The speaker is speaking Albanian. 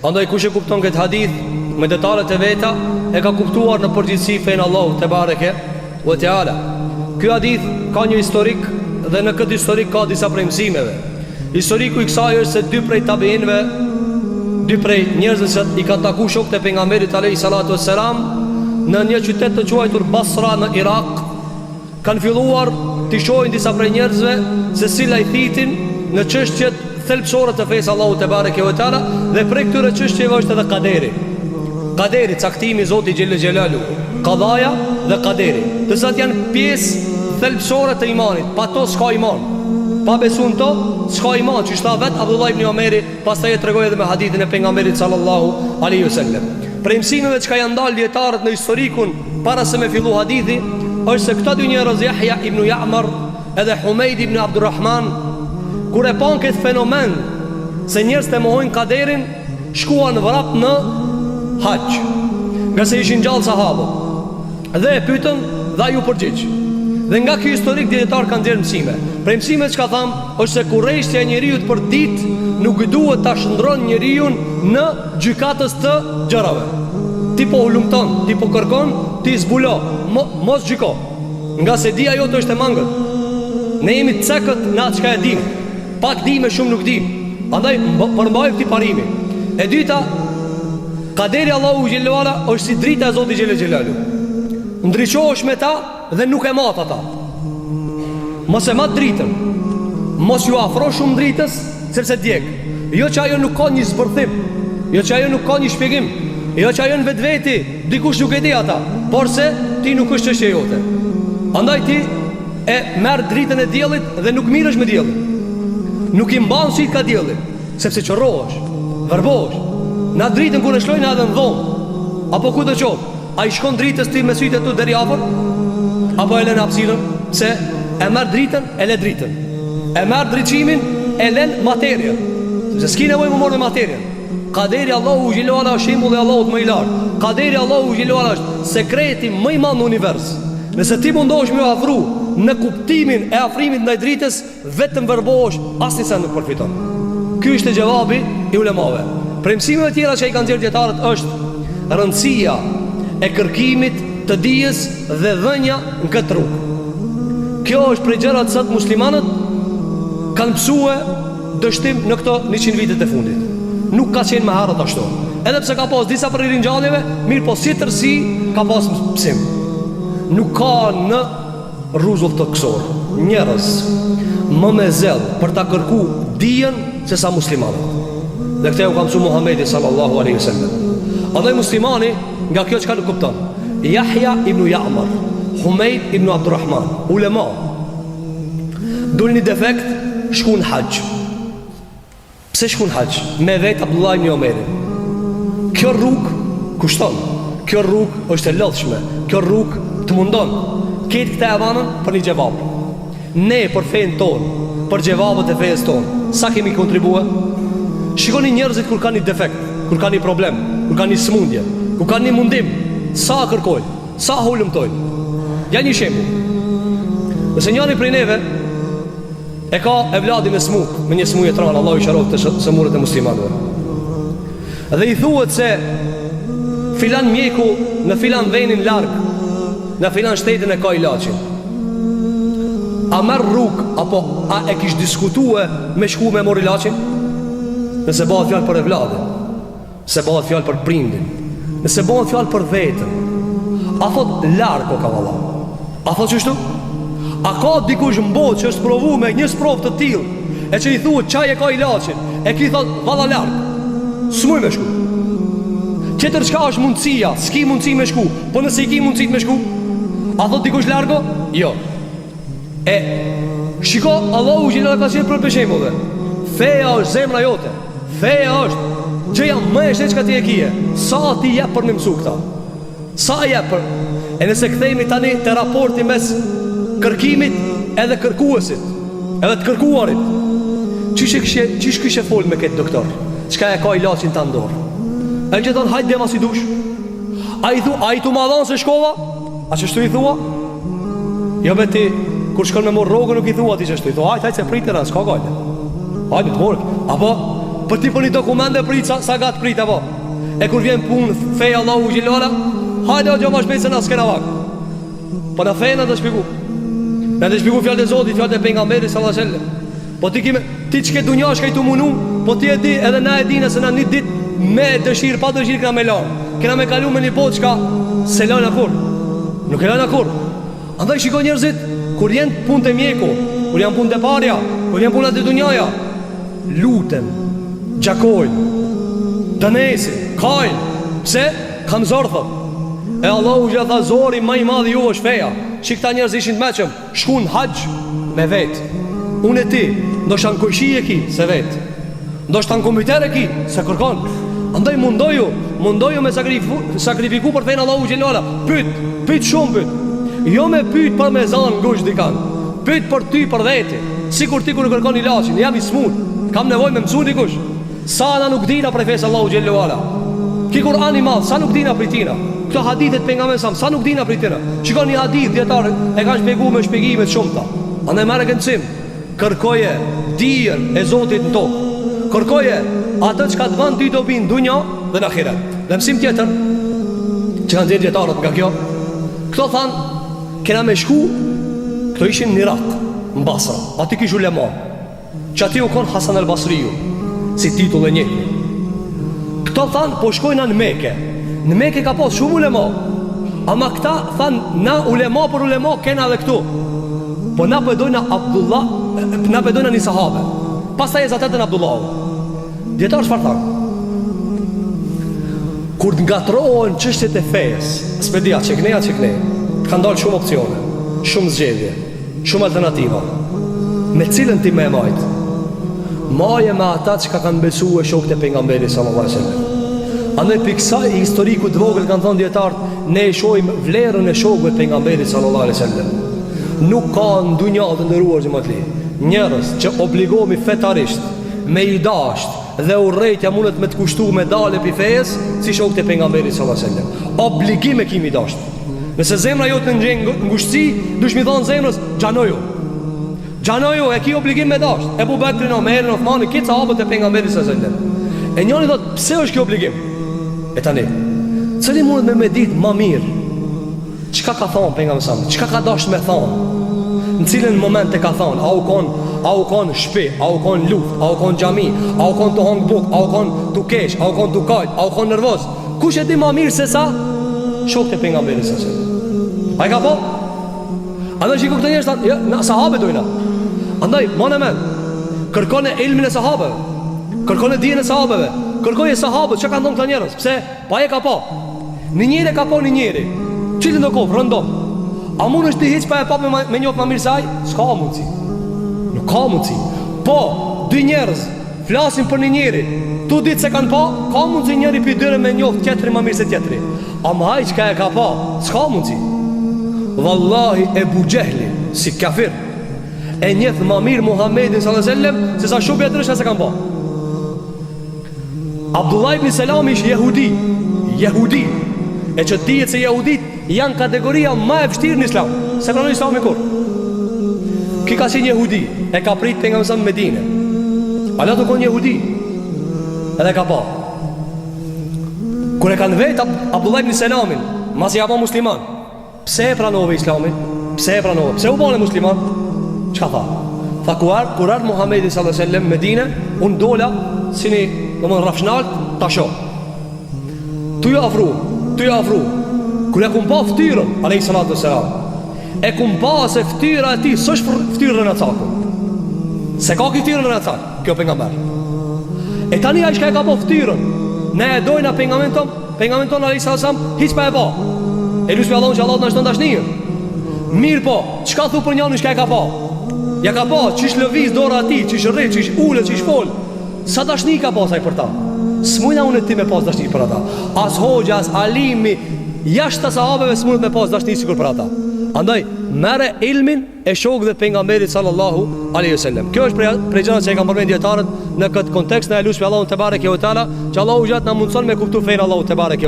Andaj kush e kupton këtë hadith me detalet e veta, e ka kuptuar në përgjithësi fenë Allahu te bareke ve teala. Ky hadith ka një historik dhe në këtë historik ka disa prej mësimeve. Historiku i kësaj është se dy prej tabeinëve, dy prej njerëzve që i kanë takuar shokët e pejgamberit alayhi salatu wassalam në një qytet të quajtur Basra në Irak, kanë filluar të shohin disa prej njerëzve se si lajthitin në çështjet thelbësore të fesë Allahu te bareke ve teala, dhe prej këtyre çështjeve është edhe kaderi. Kaderi, caktimi i Zotit xhelle xhelalu, qadaja dhe kaderi, të cilat janë pjesë thelbësore të imanit. Pa to s'ka iman. Pa besuar to s'ka iman. Që tha vet Abdullah ibn Omeri, pastaj e tregoi edhe me hadithin e pejgamberit sallallahu alaihi wasallam. Për mësimeve që janë ndalë dietarët në historikun para se me fillu hadithi, është se këta dy njerëz, Yahya ibn Ya'mar edhe Humeid ibn Abdurrahman, kur e pan këtë fenomen se njerëzit e mohojnë kaderin, shkuan vrap në hax, nga se ishin gjallë sahabë, dhe e pyetën dhe ju përgjigj. Dhe nga ky historik dietar kanë dhënë mësime. Për mësimet që ka thamë është se kurrejshtja e njeriut për ditë nuk duhet ta shndron njeriu në gjykatës të gjërave. Ti po hulumton, ti po kërkon, ti zbulo, mos gjyko, nga se dia jote është e mangët. Ne jemi të cekët në atë çka e dim. Pak dim e shumë nuk dim. Andaj përmbajmë këtij parimi. E dyta, kaderi Allahu xhellahu ala është si drita e Zotit xhelel xhelalu. Ndriçohesh me ta dhe nuk e mat ata. Mos e mat dritën. Mos ju afro shumë dritës, sepse djeg. Jo që ajo nuk ka një zbërthim, jo që ajo nuk ka një shpjegim, jo që ajo në vetveti dikush nuk e di ata, por se ti nuk është çështja jote. Andaj ti e merr dritën e diellit dhe nuk mirësh me diellin. Nuk i mban si ka dielli, sepse çorrohesh, verbohesh. Na dritën kur e shlojnë edhe në dhomë, apo ku do qoftë, a i shkon dritës ti me sytë e tu deri afër, apo e lën hapësirën? Se e merr dritën, e le dritën. E merr drejtimin, e lën materien. Se s'ki nevojë më morë me materien. Kaderi Allahu xhellahu ala është shembulli i Allahut më i lartë. Kaderi Allahu xhellahu ala është sekreti më i madh në univers. Nëse ti mundohesh me afru në kuptimin e afrimit ndaj dritës, vetëm verbohesh, asnjë sa nuk përfiton. Ky është xhevabi i ulemave. Për mësimeve të tjera që i kanë dhënë dietarët është rëndësia e kërkimit të dijes dhe dhënia në këtë rrugë. Kjo është prej gjërat që muslimanët kanë mësuar dështim në këto 100 vitet e fundit. Nuk ka qenë më harët ashtu. Edhe pse ka pas disa për ringjalljeve, mirë po si tërsi ka pas mësim. Nuk ka në rruzull të kësor njerëz më me zell për ta kërku dijen se sa muslimanët. Dhe këtë u ka mësu Muhamedi sallallahu alaihi wasallam. Andaj muslimani nga kjo çka nuk kupton. Yahya ibn Ya'mar, Humeid ibn Abdurrahman, ulema, dulin një defekt, shkun hax. Pse shkun hax? Me vet Abdullah ibn Omeri. Kjo rrugë kushton. Kjo rrugë është e lodhshme. Kjo rrugë të mundon. Këtë këta e vanën për një gjevab. Ne për fejnë tonë, për gjevabët e fejës tonë, sa kemi kontribue? Shikoni njerëzit kur ka një defekt, kur ka një problem, kur ka një smundje, kur ka një mundim, sa kërkojnë, sa hulumtojnë. Ja një shembull. Nëse njëri prej neve e ka evladin e smuk, me një smuje tranë, Allah i sharof të sëmurët e muslimanëve, dhe i thuhet se filan mjeku në filan venin larg, në filan shtetin e ka ilaçin, a merr rrugë apo a e kish diskutue me shku me mor ilaçin? Nëse bëhet fjalë për evladin, se bëhet fjalë për prindin, nëse bëhet fjalë për vetën, a thot larg o ka valla? A thot çështu? A ka dikush në botë që është provu me një sprov të tillë, e që i thuhet çaj e ka ilaçin, e ki thot valla larg, s'muj me shku. Tjetër çka është mundësia, s'ki mundësi me shku, po nëse i ki mundësi me shku, a thot dikush largo? Jo. E shiko, Allahu xhelal ka thënë për shembull, feja është zemra jote. Feja është gjëja më e shtrenjtë që ti e kije. Sa ti jep për më mësu këta? Sa jep për? E nëse kthehemi tani te raporti mes kërkimit edhe kërkuesit, edhe të kërkuarit, çish kishe fol me këtë doktor? Çka e ka ilaçin ta ndor? Ai që thon hajde dema si dush. Ai thu ma dhon se shkova? A çështu i thua? Jo me ti kur shkon me mor rrogën nuk i thua ti çështu. I thua hajde se pritën as ka gale. Hajde të morë. Apo për ti për një dokumente prit sa gatë prit apo. E kur vjen punë feja Allahu Gjellala, hajde o gjoma shpejt se na s'kena vak. Po na feja na të shpiku. Na të shpiku fjallë e Zotit, fjallë e pejgamberit sallallahu alaihi wasallam. Po ti çka dunja shka i tu munu, po ti e di edhe na e dina se na një dit me dëshirë, pa dëshirë këna me lanë. Këna me kalu me një botë qka se lanë akur. Nuk e lanë akur. Andaj shiko njerëzit, kur jenë punë të mjeku, kur janë punë të parja, kur janë punët të dunjaja, luten, gjakojnë, dënesin, kajnë. Pse? Kam zorë thot. E Allahu që tha zori ma i madhi ju është feja. Që këta njerëz ishin të meqëm, shkun haqë me vetë. Unë e ti, ndo shtë në kojshi e ki, se vetë. Ndo shtë në komiter e ki, se kërkon. Andaj mundoju me sakrifiku për fejnë Allahu Gjellala. Pyt shumë pyt. Jo me pyt për me zanë ngush dikan. Pyt për ty për veti. Sikur ti kur në kërkon ilaqin, jam i smut, kam nevoj me mësu dikush. Sa na nuk dina prej fejnë Allahu Gjellala. Ki Kur'ani madh, sa nuk dina prej tina. Këto hadithet pejgamberit sa nuk dina prej tina. Shikon një hadith dietar e kanë shpjeguar me shpjegime të shumta. Andaj marrë këndsim, kërkoje dijen e Zotit në tokë. Kërkoje atë çka të bën ty dobi në dunjë dhe në ahiret. Dhe mësim tjetër që kanë dhënë dietarët nga kjo. Këto thanë, kena me shku, këto ishin në Irak, në Basra. Aty kish ulema. Që aty u kon Hasan al-Basriu, si titull e njëjtë. Këto thanë, po shkojna në Mekë. Në Mekë ka pas shumë ulema. Ama këta thanë, na ulema për ulema kena dhe këtu. Po na përdojna Abdullah, na përdojna një sahabe. Pastaj e zatetën Abdullah. Djetarë shfar thanë, kur të ngatrohen çështjet e fejës, s'pedia që këneja, kanë dalë shumë opcione, shumë zgjedhje, shumë alternativa. Me cilën ti me e majtë? Maje me ata që ka kanë besu e shokët e pejgamberit sallallahu alaihi wasallam. Andaj për kësaj historiku të vogël kanë thënë dietarët, ne e shohim vlerën e shokëve të pejgamberit sallallahu alaihi wasallam. Nuk ka në dunja të ndëruar xhamatli njerëz që obligohemi fetarisht me i dasht dhe urrejtja mundet me të kushtu me dale pi fejes si shokët e pejgamberit sallallahu alaihi wasallam. Obligim e kimi dasht. Nëse zemra jote në ngushtësi, dush mi thonë zemrës Gjanoju e ki obligim me dasht. Ebu Bekrin, Omerin, Othmani, kitë sahabët e pejgamberit sallallahu alaihi wasallam. E njëri thot, pse është kjo obligim? E tani, cili mundet me ditë ma mirë çka ka thonë pejgamberi sallallahu alaihi wasallam, çka ka dasht me thonë, në cilën moment e ka thonë, a u kon shpi, a u kon luft, a u kon xhami, a u kon të hong buk, a u kon të kesh, a u kon të kajt, a u kon nervoz. Kush e di ma mirë se sa shokët e pejgamberit sallallahu alaihi wasallam? A i ka po? Andaj shiko këtë njerëz, na sahabe dojna. Andaj, mone men, kërkone ilmin e sahabeve, kërkone dijen e sahabeve, kërkoje sahabët, që ka ndonë këta njerëz? Pse? Pa e ka po. Një njëri ka po një njëri. Qilin do kofë, rëndom. A mund është të hiq pa e pa me njofë më mirë saj? S'ka mundësi. Nuk ka mundësi. Po, dy njerëz flasin për një njëri, tu ditë se kanë pa, ka mundësi njëri për dyre me njofë tjetëri më mirë se tjetëri. A më haj që ka e ka pa, s'ka mundësi. Wallahi Ebu Gjehli, si kafir, e njëthë më mirë Muhammedin sallallahu alaihi wasallam se sa shumë jetërësha se kanë pa. Abdullah ibn Selam ish jehudi, e që dijet se jehudit janë kategoria ma e vështirë në islam, se pranë islami kur. Ki ka si jehudi, e ka prit për nga mësëm Medine, ala të konë jehudi, edhe ka pa. Kër e kanë vetë Abdullah ibn Selamin, mas i apo musliman, pse e pranove islamin? Pse e pranove? Pse u bane musliman? Qka tha? Tha kurar Muhammedi sallallahu alaihi wasallam Medine, unë dola si një rafshnalt ta shoh. Tu ju afru. Kër e kum pa ftyrën alayhi salatu wassalam, e kum pa se ftyra e ti s'është ftyrën e cakun. Se ka ki ftyrën e cak, kjo pejgamber. E tani ai shka e ka pa ftyrën, ne e dojna pejgamberin ton alayhi salatu wassalam, hiç pa e pa. E lusmi Allahun që Allah të nashton dashnijë. Mirë po, qka thu për njënë shka e ka pa? Ja ka pa, qish lëviz dora ati, qish rrit, qish ullë, qish fol. Sa dashni ka pasaj për ta? S'mujna unë e ti me pas dashni për ata. As hoxha, as alimi, jashtë të sahabeve s'mujnë me pas dashni sikur për ata. Andaj, mere ilmin e shok dhe pejgamberit sallallahu alaihi wasallam. Kjo është prej gjërat që e kam përmend dietarët në këtë kontekst. Ne lusmi Allahun te bareke ve teala, që Allahu gjatë na mundson me kuptu fein Allahu te bareke